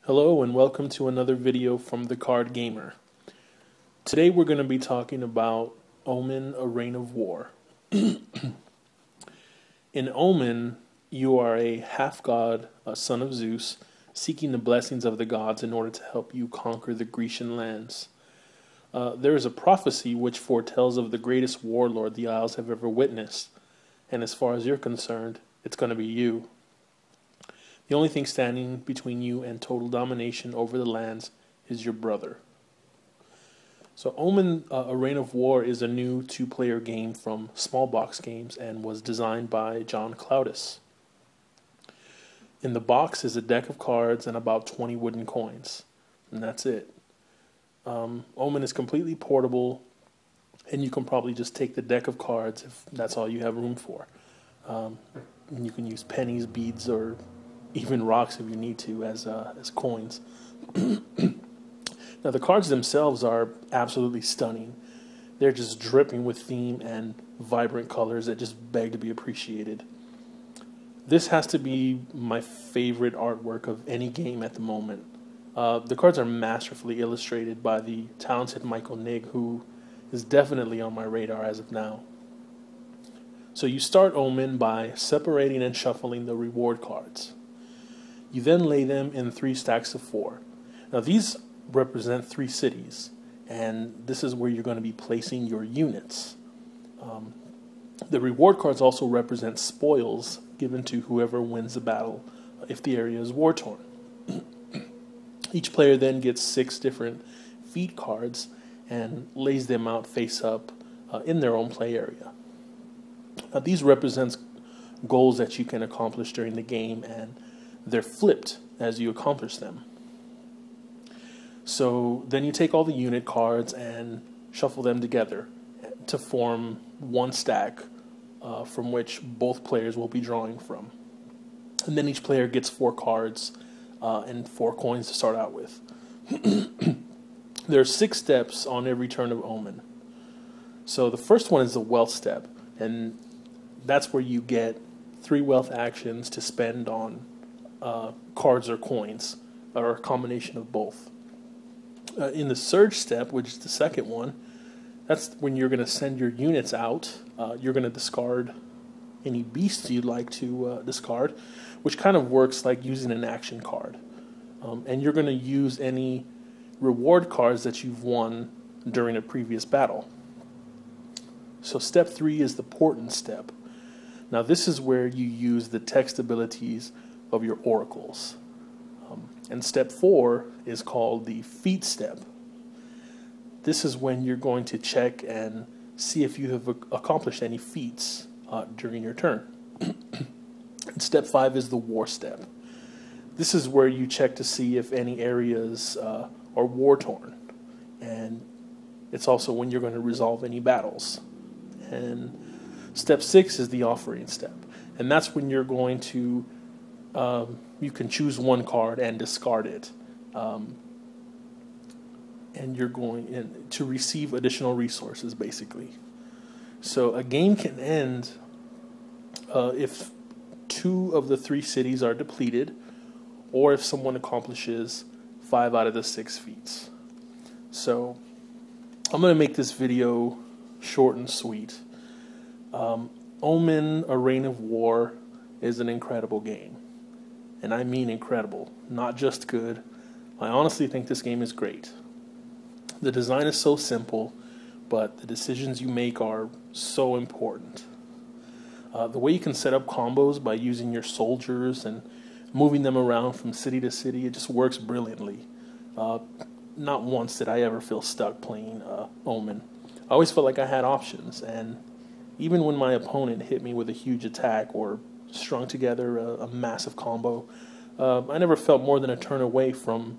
Hello and welcome to another video from The Card Gamer. Today we're going to be talking about Omen, A Reign of War. In Omen, you are a half-god, a son of Zeus, seeking the blessings of the gods in order to help you conquer the Grecian lands. There is a prophecy which foretells of the greatest warlord the Isles have ever witnessed, and as far as you're concerned, it's going to be you. The only thing standing between you and total domination over the lands is your brother. So Omen, A Reign of War is a new two-player game from Smallbox Games and was designed by John Cloudis. In the box is a deck of cards and about 20 wooden coins, and that's it. Omen is completely portable, and you can probably just take the deck of cards if that's all you have room for. And you can use pennies, beads, or even rocks if you need to as coins. Now the cards themselves are absolutely stunning. They're just dripping with theme and vibrant colors that just beg to be appreciated. This has to be my favorite artwork of any game at the moment. The cards are masterfully illustrated by the talented Michael Nigg, who is definitely on my radar as of now. So you start Omen by separating and shuffling the reward cards. You then lay them in 3 stacks of 4. Now these represent 3 cities, and this is where you're going to be placing your units. The reward cards also represent spoils given to whoever wins the battle if the area is war-torn. Each player then gets 6 different feat cards and lays them out face up in their own play area. Now these represent goals that you can accomplish during the game, and they're flipped as you accomplish them. So then you take all the unit cards and shuffle them together to form one stack from which both players will be drawing from. And then each player gets 4 cards and 4 coins to start out with. There are 6 steps on every turn of Omen. So the first one is the wealth step, and that's where you get 3 wealth actions to spend on cards or coins, or a combination of both. In the surge step, which is the second one, that's when you're going to send your units out. You're going to discard any beasts you'd like to discard, which kind of works like using an action card. And you're going to use any reward cards that you've won during a previous battle. So step 3 is the portent step. Now this is where you use the text abilities of your oracles. And step 4 is called the feat step. This is when you're going to check and see if you have accomplished any feats during your turn. And step 5 is the war step. This is where you check to see if any areas are war-torn. And it's also when you're going to resolve any battles. And step 6 is the offering step. And that's when you're going to you can choose one card and discard it, and you're going to receive additional resources, basically. So a game can end if 2 of the 3 cities are depleted, or if someone accomplishes 5 out of the 6 feats. So I'm going to make this video short and sweet. Omen, A Reign of War is an incredible game. And I mean incredible, not just good. I honestly think this game is great. The design is so simple, but the decisions you make are so important. The way you can set up combos by using your soldiers and moving them around from city to city, it just works brilliantly. Not once did I ever feel stuck playing Omen. I always felt like I had options, and even when my opponent hit me with a huge attack or strung together a massive combo, I never felt more than a turn away from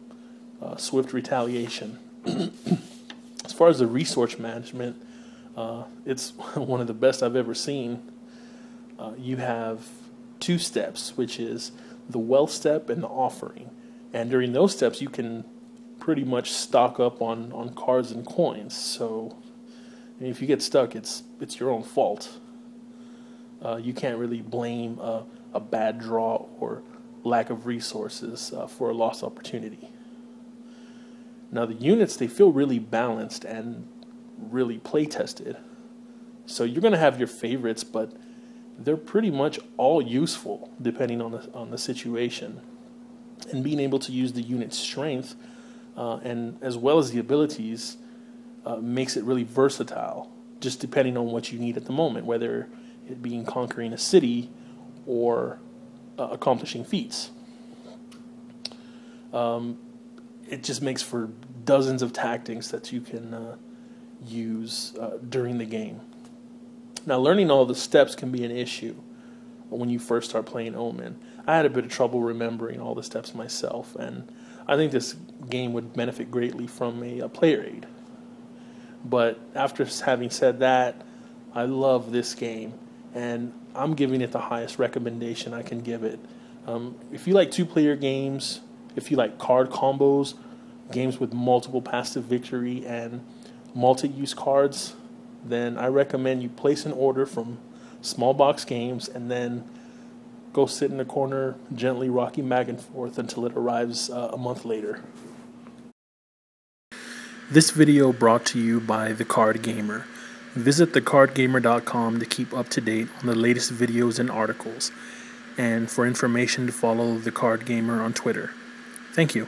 swift retaliation. As far as the resource management, it's one of the best I've ever seen. You have 2 steps, which is the wealth step and the offering. And during those steps, you can pretty much stock up on cards and coins. So if you get stuck, it's your own fault. You can't really blame a bad draw or lack of resources for a lost opportunity. Now the units, they feel really balanced and really play tested. So you're going to have your favorites, but they're pretty much all useful depending on the situation. And being able to use the unit's strength and as well as the abilities makes it really versatile, just depending on what you need at the moment, whether it being conquering a city or accomplishing feats. It just makes for dozens of tactics that you can use during the game. Now, learning all the steps can be an issue when you first start playing Omen. I had a bit of trouble remembering all the steps myself, and I think this game would benefit greatly from a player aid. But after having said that, I love this game, and I'm giving it the highest recommendation I can give it. If you like two-player games, if you like card combos, games with multiple paths to victory, and multi-use cards, then I recommend you place an order from Small Box Games and then go sit in the corner, gently rocking back and forth until it arrives a month later. This video brought to you by The Card Gamer. Visit thecardgamer.com to keep up to date on the latest videos and articles, and for information to follow The Card Gamer on Twitter. Thank you.